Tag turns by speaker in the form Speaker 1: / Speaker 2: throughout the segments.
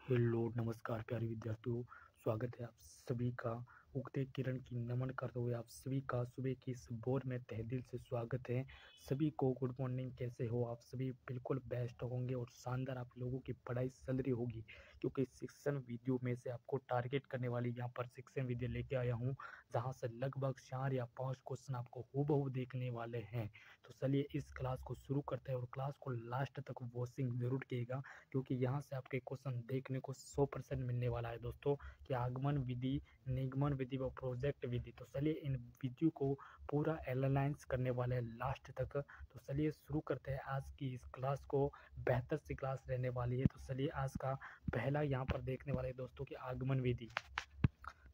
Speaker 1: Hello नमस्कार प्यारे विद्यार्थियों। स्वागत है आप सभी का उगते किरण की नमन करते हुए आप सभी का सुबह की इस भोर में तहे दिल से स्वागत है। सभी को गुड मॉर्निंग। कैसे हो आप सभी? बिल्कुल बेस्ट होंगे और शानदार आप लोगों की पढ़ाई चल रही होगी, क्योंकि शिक्षण वीडियो में से आपको टारगेट करने वाली यहाँ पर शिक्षण वीडियो लेके आया हूँ, जहाँ से लगभग 4 या 5 क्वेश्चन आपको हूबहू देखने वाले हैं। तो चलिए इस क्लास को शुरू करते हैं और क्लास को लास्ट तक वॉचिंग जरूर कीजिएगा, क्योंकि यहाँ से आपके क्वेश्चन देखने को 100% मिलने वाला है दोस्तों, कि आगमन विधि, निगमन विधि व प्रोजेक्ट विधि। तो चलिए इन विधियों को पूरा एनालाइज करने वाले हैं लास्ट तक। तो चलिए शुरू करते हैं आज की इस क्लास को। बेहतर सी क्लास रहने वाली है। तो चलिए आज का पहला यहाँ पर देखने वाले दोस्तों की आगमन विधि।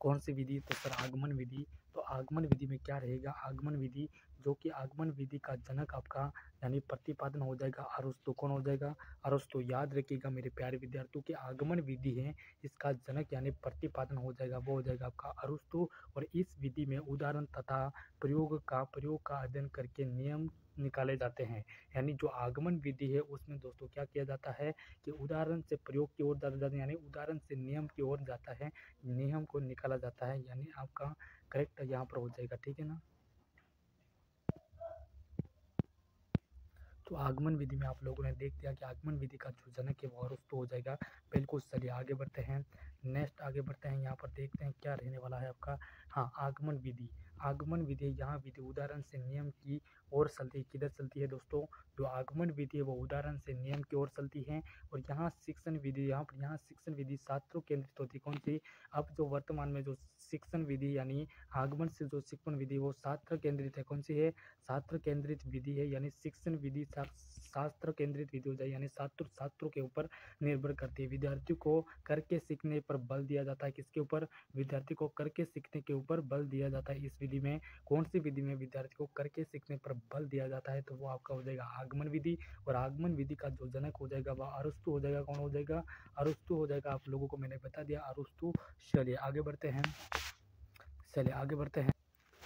Speaker 1: कौन सी विधि? तो सर आगमन विधि। तो आगमन विधि में क्या रहेगा? आगमन विधि, जो कि आगमन विधि का जनक आपका यानी प्रतिपादन हो जाएगा अरस्तु। कौन हो जाएगा? अरस्तु। याद रखिएगा मेरे प्यारे विद्यार्थियों की आगमन विधि है, इसका जनक यानी प्रतिपादन हो जाएगा वो हो जाएगा आपका अरस्तु। और इस विधि में उदाहरण तथा प्रयोग का अध्ययन करके नियम निकाले जाते हैं। यानी जो आगमन विधि है उसमें दोस्तों क्या किया जाता है कि उदाहरण से प्रयोग की ओर जाता है, यानी उदाहरण से नियम की ओर जाता है, नियम को निकाला जाता है। यानी आपका करेक्ट यहाँ पर हो जाएगा, ठीक है ना। तो आगमन विधि में आप लोगों ने देख दिया कि आगमन विधि का जो जनक है वो अरस्तु हो जाएगा। बिल्कुल। चलिए आगे बढ़ते हैं। नेक्स्ट आगे बढ़ते हैं, यहाँ पर देखते हैं क्या रहने वाला है आपका। हाँ, आगमन विधि। आगमन विधि, यहाँ विधि उदाहरण से नियम की ओर चलती है। किधर चलती है दोस्तों? जो आगमन विधि है वो उदाहरण से नियम की ओर चलती है। और यहाँ शिक्षण विधि, यहाँ शिक्षण विधि छात्रों केंद्रित होती है। कौन सी? अब जो वर्तमान में जो शिक्षण विधि यानी आगमन से जो शिक्षण विधि वो छात्र केंद्रित है। कौन सी है? छात्र केंद्रित विधि है। यानी शिक्षण विधि शास्त्र केंद्रित विधि हो जाए, यानी छात्रों के ऊपर निर्भर करती है। विद्यार्थी को करके सीखने पर बल दिया जाता है। किसके ऊपर? विद्यार्थी को करके सीखने के ऊपर बल दिया जाता है इस विधि में। कौन सी विधि में विद्यार्थी को करके सीखने पर बल दिया जाता है? तो वो आपका हो जाएगा आगमन विधि। और आगमन विधि का जो जनक हो जाएगा वह अरस्तु हो जाएगा। कौन हो जाएगा? अरस्तु हो जाएगा। आप लोगों को मैंने बता दिया अरस्तु। चलिए आगे बढ़ते हैं।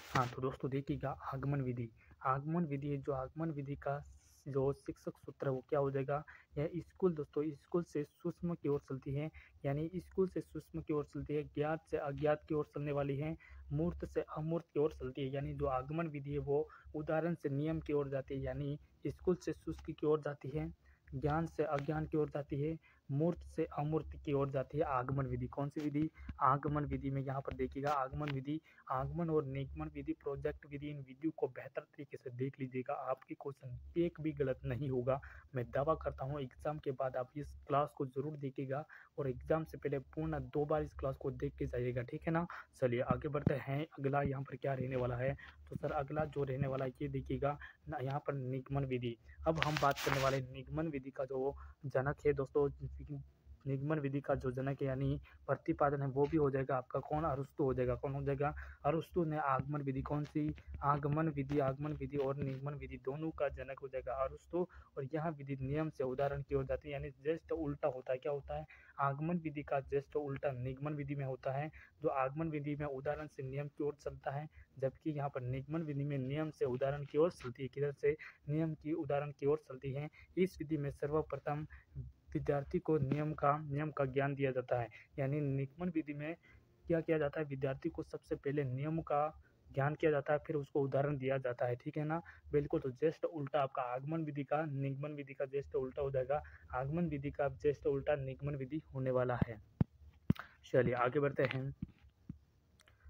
Speaker 1: हाँ, तो दोस्तों देखिएगा आगमन विधि। आगमन विधि है, जो आगमन विधि का जो शिक्षक सूत्र है वो क्या हो जाएगा? यह स्कूल दोस्तों, स्कूल से सूक्ष्म की ओर चलती है। यानी स्कूल से सूक्ष्म की ओर चलती है, ज्ञात से अज्ञात की ओर चलने वाली है, मूर्त से अमूर्त की ओर चलती है। यानी जो आगमन विधि है वो उदाहरण से नियम की ओर जाती है, यानी स्कूल से शुष्क की ओर जाती है, ज्ञान से अज्ञान की ओर जाती है, मूर्त से अमूर्त की ओर जाती है आगमन विधि। कौन सी विधि? आगमन विधि में यहाँ पर देखिएगा आगमन विधि, आगमन और निगमन विधि, प्रोजेक्ट विधि, इन विधियों को बेहतर तरीके से देख लीजिएगा। आपके क्वेश्चन एक भी गलत नहीं होगा, मैं दावा करता हूँ। एग्जाम के बाद आप इस क्लास को जरूर देखिएगा और एग्जाम से पहले पूर्ण 2 बार इस क्लास को देख के जाइएगा, ठीक है ना। चलिए आगे बढ़ते हैं। अगला यहाँ पर क्या रहने वाला है? तो सर अगला जो रहने वाला है ये देखिएगा ना, यहाँ पर निगमन विधि। अब हम बात करने वाले निगमन विधि का जो जनक है दोस्तों, निगमन विधि का जो जनक है यानी प्रतिपादन है वो भी हो जाएगा आपका कौन? अरस्तु हो जाएगा। कौन हो जाएगा? अरस्तु ने आगमन विधि, कौन सी? आगमन विधि और निगमन विधि दोनों का जनक हो जाएगा अरस्तु। और यह विधि नियम से उदाहरण की ओर जाती है, यानी जस्ट उल्टा होता है। क्या होता है? आगमन विधि का जस्ट उल्टा निगमन विधि में होता है। जो आगमन विधि में उदाहरण से नियम की ओर चलता है, जबकि यहाँ पर निगमन विधि में नियम से उदाहरण की ओर चलती है। किधर से? नियम की उदाहरण की ओर चलती है। इस विधि में सर्वप्रथम विद्यार्थी को नियम का ज्ञान दिया जाता है। यानी निगमन विधि में क्या किया जाता है? विद्यार्थी को सबसे पहले नियम का ज्ञान किया जाता है, फिर उसको उदाहरण दिया जाता है, ठीक है ना। बिल्कुल। तो जस्ट उल्टा आपका आगमन विधि का निगमन विधि का जस्ट उल्टा हो जाएगा। आगमन विधि का जस्ट उल्टा निगमन विधि होने वाला है। चलिए आगे बढ़ते हैं।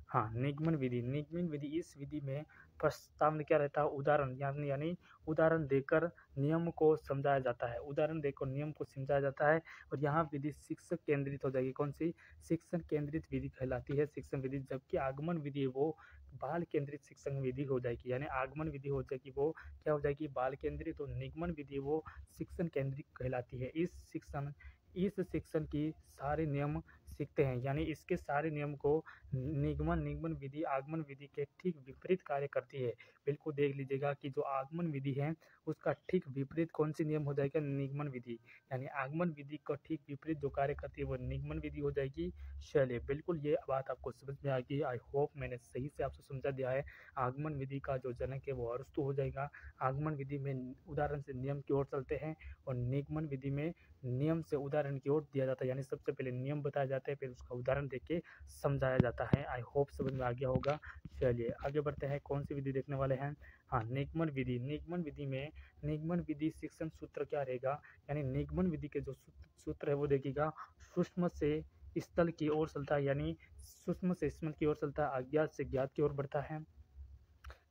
Speaker 1: हाँ, निगमन विधि, इस विधि में प्रस्ताव में क्या रहता है? उदाहरण, यानी उदाहरण देकर नियम को समझाया जाता है। उदाहरण देकर नियम को समझाया जाता है। और यहाँ विधि शिक्षक केंद्रित हो जाएगी। कौन सी? शिक्षण केंद्रित विधि कहलाती है शिक्षण विधि। जबकि आगमन विधि है वो बाल केंद्रित शिक्षण विधि हो जाएगी। यानी आगमन विधि हो जाएगी वो क्या हो जाएगी? बाल केंद्रित। और निगमन विधि वो शिक्षण केंद्रित कहलाती है। इस शिक्षण की सारे नियम सीखते हैं, यानी इसके सारे नियम को निगमन विधि आगमन विधि के ठीक विपरीत कार्य करती है। बिल्कुल देख लीजिएगा कि जो आगमन विधि है उसका ठीक विपरीत कौन सी नियम हो जाएगा? निगमन विधि। यानी आगमन विधि का ठीक विपरीत जो कार्य करती है वो निगमन विधि हो जाएगी। चलिए बिल्कुल ये बात आपको समझ में आ गई। आई होप मैंने सही से आपसे समझा दिया है। आगमन विधि का जो जनक है वो अरस्तु हो जाएगा। आगमन विधि में उदाहरण से नियम की ओर चलते हैं और निगमन विधि में नियम से उदाहरण की ओर दिया जाता है, यानी सबसे पहले नियम बताए जाते हैं, फिर उसका उदाहरण देख के समझाया जाता है। आई होप समझ में आ गया होगा। चलिए आगे बढ़ते हैं, कौन सी विधि देखने वाले हैं। हाँ, निगमन विधि। निगमन विधि में निगमन विधि शिक्षण सूत्र क्या रहेगा, यानी निगमन विधि के जो सूत्र है वो देखिएगा, सूक्ष्म से स्थल की ओर चलता है, यानी सूक्ष्म से स्थल की ओर चलता है, अज्ञात से ज्ञात की ओर बढ़ता है,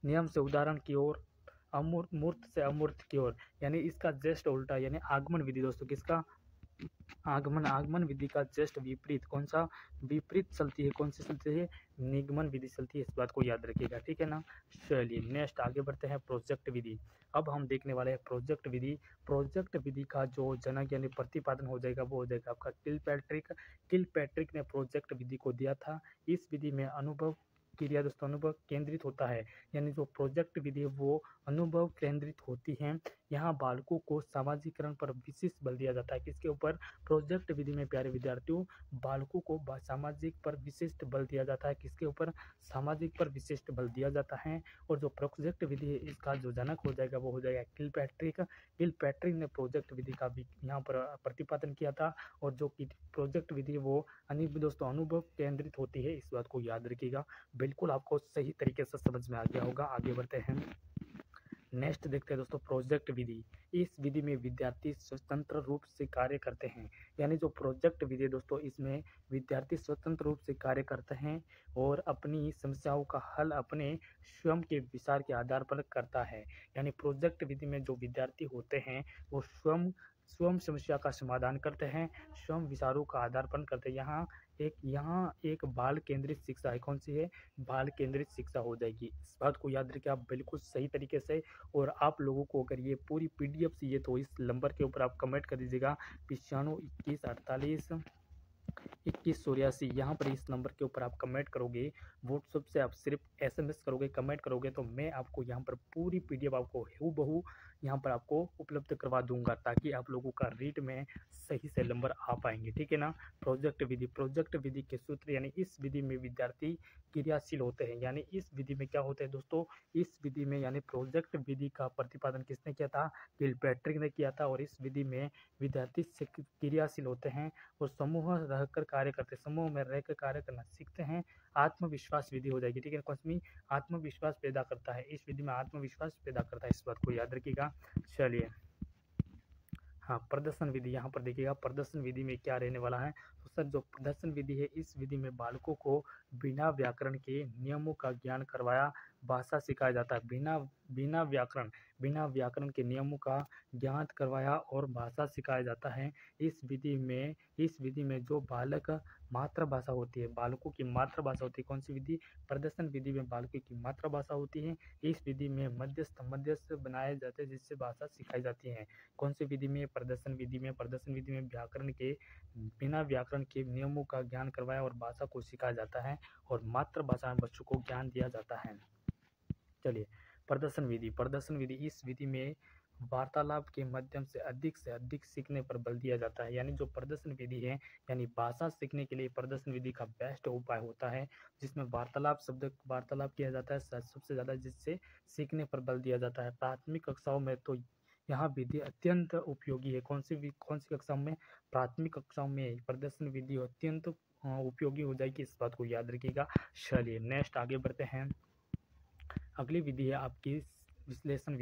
Speaker 1: नियम से उदाहरण की ओर, मूर्त से अमूर्त की ओर, यानी इसका जस्ट उल्टा, यानी आगमन विधि दोस्तों, किसका आगमन विधि का जस्ट विपरीत, कौन सा विपरीत चलती है, कौन सी चलती है, निगमन विधि चलती है, इस बात को याद रखिएगा, ठीक है ना। चलिए नेक्स्ट आगे बढ़ते हैं, प्रोजेक्ट विधि। अब हम देखने वाले हैं प्रोजेक्ट विधि। प्रोजेक्ट विधि का जो जनक यानी प्रतिपादन हो जाएगा वो हो जाएगा आपका किलपैट्रिक। किलपैट्रिक ने प्रोजेक्ट विधि को दिया था। इस विधि में अनुभव क्रिया दोस्तों अनुभव केंद्रित होता है, यानी जो प्रोजेक्ट विधि है वो अनुभव केंद्रित होती है। यहाँ बालकों को सामाजिकरण पर विशेष बल दिया जाता है, किसके ऊपर, प्रोजेक्ट विधि में प्यारे विद्यार्थियों बालकों को सामाजिक पर विशिष्ट बल दिया जाता है, किसके ऊपर, सामाजिक पर विशिष्ट बल दिया जाता है। और जो प्रोजेक्ट विधि है इसका जो जनक हो जाएगा वो हो जाएगा किलपैट्रिक। किलपैट्रिक ने प्रोजेक्ट विधि का भी यहाँ पर प्रतिपादन किया था। और जो प्रोजेक्ट विधि वो दोस्तों अनुभव केंद्रित होती है, इस बात को याद रखिएगा। बिल्कुल आपको सही तरीके से समझ में आ गया होगा। आगे बढ़ते हैं, नेक्स्ट देखते हैं दोस्तों, प्रोजेक्ट विधि। इस विधि में विद्यार्थी स्वतंत्र रूप से कार्य करते हैं, यानी जो प्रोजेक्ट विधि है दोस्तों इसमें विद्यार्थी स्वतंत्र रूप से कार्य करते हैं और अपनी समस्याओं का हल अपने स्वयं के विचार के आधार पर करता है। यानी प्रोजेक्ट विधि में जो विद्यार्थी होते हैं वो स्वयं स्वयं समस्या का समाधान करते हैं, स्वयं विचारों का आदान करते हैं। यहाँ एक बाल केंद्रित शिक्षा है, कौन सी है, बाल केंद्रित शिक्षा हो जाएगी। इस बात को याद रखिए आप बिल्कुल सही तरीके से। और आप लोगों को अगर ये पूरी पीडीएफ चाहिए तो इस नंबर के ऊपर आप कमेंट कर दीजिएगा, 9521482184। यहाँ पर इस नंबर के ऊपर आप कमेंट करोगे, व्हाट्सएप से आप सिर्फ एसएमएस करोगे, कमेंट करोगे तो मैं आपको यहाँ पर पूरी पीडीएफ आपको हूबहू यहाँ पर आपको उपलब्ध करवा दूंगा, ताकि आप लोगों का रीड में सही से नंबर आ पाएंगे, ठीक है ना। प्रोजेक्ट विधि के सूत्र, यानी इस विधि में विद्यार्थी क्रियाशील होते हैं, यानी इस विधि में क्या होता है दोस्तों, इस विधि में यानी प्रोजेक्ट विधि का प्रतिपादन किसने किया था, किलपैट्रिक ने किया था। और इस विधि में विद्यार्थी क्रियाशील होते हैं और समूह रहकर कार्य करते, समूह में रहकर कार्य करना सीखते हैं। आत्मविश्वास विधि हो जाएगी, ठीक है, कौन, आत्मविश्वास पैदा करता है, इस विधि में आत्मविश्वास पैदा करता है, इस बात को याद रखिएगा। चलिए हाँ, प्रदर्शन विधि, यहाँ पर देखिएगा प्रदर्शन विधि में क्या रहने वाला है। तो सर जो प्रदर्शन विधि है इस विधि में बालकों को बिना व्याकरण के नियमों का ज्ञान करवाया भाषा सिखाया जाता है, बिना व्याकरण के नियमों का ज्ञान करवाया और भाषा सिखाया जाता है। इस विधि में जो बालक मातृभाषा होती है, बालकों की मातृभाषा होती है, कौन सी विधि, प्रदर्शन विधि में बालकों की मातृभाषा होती है। इस विधि में मध्यस्थ बनाए जाते हैं जिससे भाषा सिखाई जाती है, कौन सी विधि में, प्रदर्शन विधि में। प्रदर्शन विधि में बिना व्याकरण के नियमों का ज्ञान करवाया और भाषा को सिखाया जाता है और मातृभाषा में बच्चों को ज्ञान दिया जाता है। चलिए प्रदर्शन विधि, इस विधि में वार्तालाप के माध्यम से अधिक सीखने पर बल दिया जाता है। यानी जो प्रदर्शन विधि है, यानी भाषा सीखने के लिए प्रदर्शन विधि का बेस्ट उपाय होता है, जिसमें वार्तालाप किया जाता है सबसे ज़्यादा, जिससे सीखने पर बल दिया जाता है। प्राथमिक कक्षाओं में तो यहाँ विधि अत्यंत उपयोगी है, कौन सी कक्षाओं में, प्राथमिक कक्षाओं में प्रदर्शन विधि अत्यंत उपयोगी हो जाएगी, इस बात को याद रखिएगा। चलिए नेक्स्ट आगे बढ़ते हैं, अगली विधि है आपकी विश्लेषण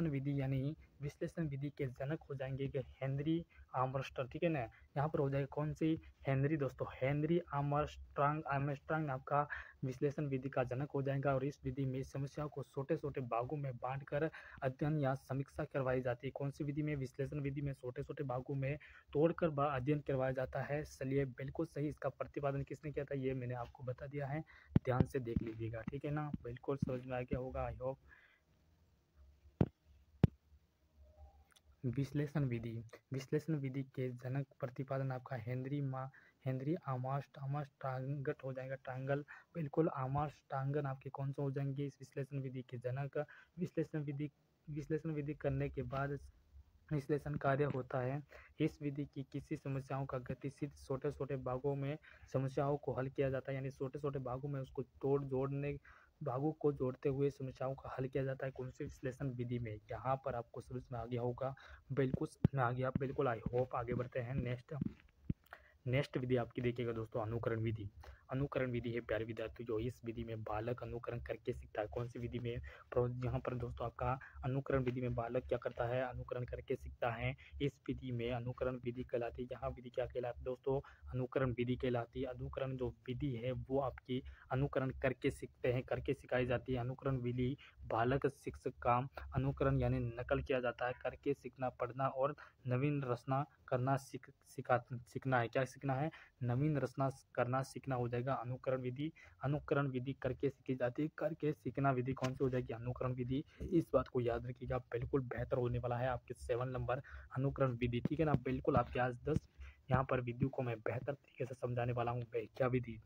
Speaker 1: विधि यानी विश्लेषण विधि के जनक हो जाएंगे कि हेनरी आर्मस्ट्रांग, ठीक है ना। यहाँ पर हो जाएगा कौन सी, हेनरी दोस्तों, हेनरी आर्मस्ट्रांग आपका विश्लेषण विधि का जनक हो जाएगा। और इस विधि में समस्याओं को छोटे छोटे भागों में बांटकर अध्ययन या समीक्षा करवाई जाती है, कौन सी विधि में, विश्लेषण विधि में छोटे छोटे भागों में तोड़कर अध्ययन करवाया जाता है। चलिए बिल्कुल सही, इसका प्रतिपादन किसने किया था ये मैंने आपको बता दिया है, ध्यान से देख लीजिएगा, ठीक है ना। बिल्कुल समझ में आ गया होगा आई होप। विश्लेषण विधि के जनक प्रतिपादन आपका हेनरी आर्मस्ट्रांग हो जाएगा, ट्रांगल, बिल्कुल आर्मस्ट्रांग आपके कौन से हो जाएंगे इस विश्लेषण विधि के जनक। विश्लेषण विधि करने के बाद विश्लेषण कार्य होता है। इस विधि की किसी समस्याओं का गतिशील छोटे छोटे भागों में समस्याओं को हल किया जाता है, यानी छोटे छोटे भागों में उसको भागों को जोड़ते हुए समस्याओं का हल किया जाता है कौन सी विश्लेषण विधि में। यहाँ पर आपको समझ में आ गया होगा, बिल्कुल समझ में आ गया, बिल्कुल। I hope. आगे बढ़ते हैं। नेक्स्ट विधि आपकी देखिएगा दोस्तों, अनुकरण विधि। अनुकरण विधि है प्यारे विद्यार्थी, जो इस विधि में बालक अनुकरण करके सीखता है। कौन सी विधि में? यहाँ पर दोस्तों आपका अनुकरण विधि में बालक क्या करता है? अनुकरण करके सीखता है। इस विधि में अनुकरण विधि कहलाती है। यहाँ विधि क्या कहलाती है दोस्तों? अनुकरण विधि कहलाती है। अनुकरण जो विधि है वो आपकी अनुकरण करके सीखते हैं, करके सिखाई जाती है। अनुकरण विधि बालक शिक्षक का अनुकरण यानी नकल किया जाता है। करके सीखना, पढ़ना और नवीन रचना करना सीखना है। क्या सीखना है? नवीन रचना करना सीखना हो जाएगा अनुकरण विधि। अनुकरण विधि करके सीखी जाती है। करके सीखना विधि कौन सी हो जाएगी? अनुकरण विधि। इस बात को याद रखिएगा, बिल्कुल बेहतर होने वाला है आपके 7 नंबर अनुकरण विधि, ठीक है ना। बिल्कुल आपके आज 10 यहाँ पर विधियों को मैं बेहतर तरीके से समझाने वाला हूँ। व्याख्या विधि।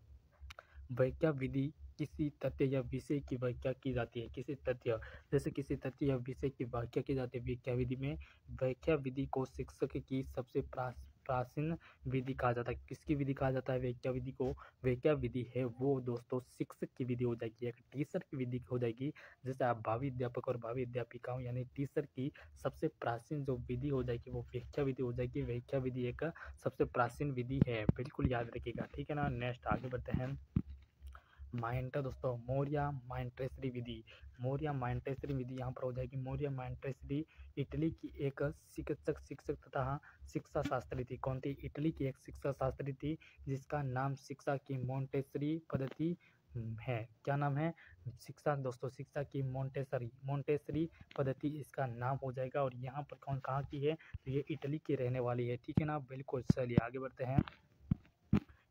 Speaker 1: व्याख्या विधि किसी तथ्य या विषय की व्याख्या की जाती है। किसी तथ्य, जैसे किसी तथ्य या विषय की व्याख्या की जाती है व्याख्या विधि में। व्याख्या विधि को शिक्षक की सबसे प्राचीन विधि कहा जाता है। किसकी विधि कहा जाता है व्याख्या विधि को? व्याख्या विधि है वो दोस्तों शिक्षक की विधि हो जाएगी, एक टीचर की विधि हो जाएगी। जैसे आप भावी अध्यापक और भावी अध्यापिकाओं यानी टीचर की सबसे प्राचीन जो विधि हो जाएगी वो व्याख्या विधि हो जाएगी। व्याख्या विधि एक सबसे प्राचीन विधि है, बिल्कुल याद रखिएगा, ठीक है ना। नेक्स्ट आगे बढ़ते हैं। माइंटा दोस्तों, मौर्य माइंटेसरी विधि। मौर्य माइंटेसरी विधि यहाँ पर हो जाएगी। मौर्य माइंटेसरी इटली की एक शिक्षक तथा शिक्षा शास्त्री थी। कौन थी? इटली की एक शिक्षा शास्त्री थी जिसका नाम शिक्षा की मोंटेसरी पद्धति है। क्या नाम है? शिक्षा दोस्तों, शिक्षा की मोंटेसरी पद्धति इसका नाम हो जाएगा। और यहाँ पर कौन कहाँ की है? तो ये इटली की रहने वाली है, ठीक है ना। बिल्कुल। चलिए आगे बढ़ते हैं,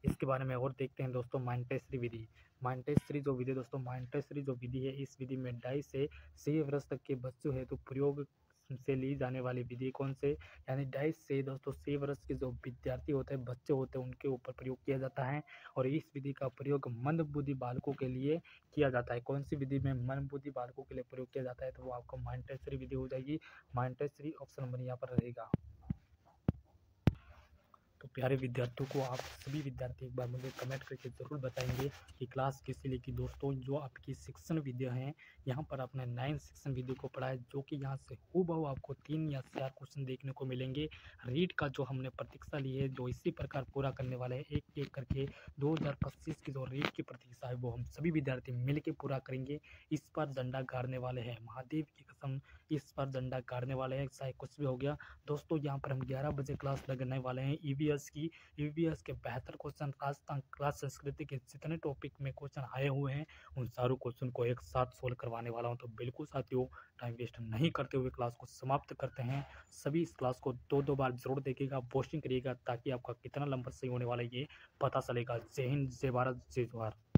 Speaker 1: इसके बारे में और देखते हैं दोस्तों। माइंटेसरी विधि। माइंटेसरी जो विधि दोस्तों, माइंटेसरी जो विधि है, इस विधि में 2.5 से 6 वर्ष तक के बच्चों हेतु प्रयोग से ली जाने वाली विधि कौन से? यानी 2.5 से दोस्तों 6 वर्ष के जो विद्यार्थी होते हैं, बच्चे होते हैं, उनके ऊपर प्रयोग किया जाता है। और इस विधि का प्रयोग मंदबुद्धि बालकों के लिए किया जाता है। कौन सी विधि में मंदबुद्धि बालकों के लिए प्रयोग किया जाता है? तो वो आपको माइंटेसरी विधि हो जाएगी। माइंटेसरी ऑप्शन नंबर यहाँ पर रहेगा। तो प्यारे विद्यार्थियों को, आप सभी विद्यार्थी एक बार मुझे कमेंट करके ज़रूर बताएंगे कि क्लास किसी लिए की दोस्तों जो आपकी शिक्षण विद्या है। यहाँ पर आपने 9 शिक्षण विधि को पढ़ा है, जो कि यहाँ से हूबहू आपको 3 या 4 क्वेश्चन देखने को मिलेंगे। रीड का जो हमने प्रतीक्षा ली है, जो इसी प्रकार पूरा करने वाले हैं एक एक करके। 2025 की जो रीड की प्रतीक्षा है वो हम सभी विद्यार्थी मिल के पूरा करेंगे। इस पर डंडा गाड़ने वाले हैं, महादेव की कसम, इस पर डंडा गाड़ने वाले हैं, चाहे कुछ भी हो गया। दोस्तों यहाँ पर हम 11 बजे क्लास लगने वाले हैं ईवीएस की। ईवीएस के बेहतर क्वेश्चन, राजस्थान क्लास संस्कृति के जितने टॉपिक में क्वेश्चन आए हुए हैं उन सारों क्वेश्चन को एक साथ सोल्व करवाने वाला हूं। तो बिल्कुल साथियों, टाइम वेस्ट नहीं करते हुए क्लास को समाप्त करते हैं। सभी इस क्लास को 2-2 बार जरूर देखिएगा, वॉचिंग करिएगा, ताकि आपका कितना नंबर सही होने वाला है ये पता चलेगा। जय हिंद, जय भारत, जय जवाहर।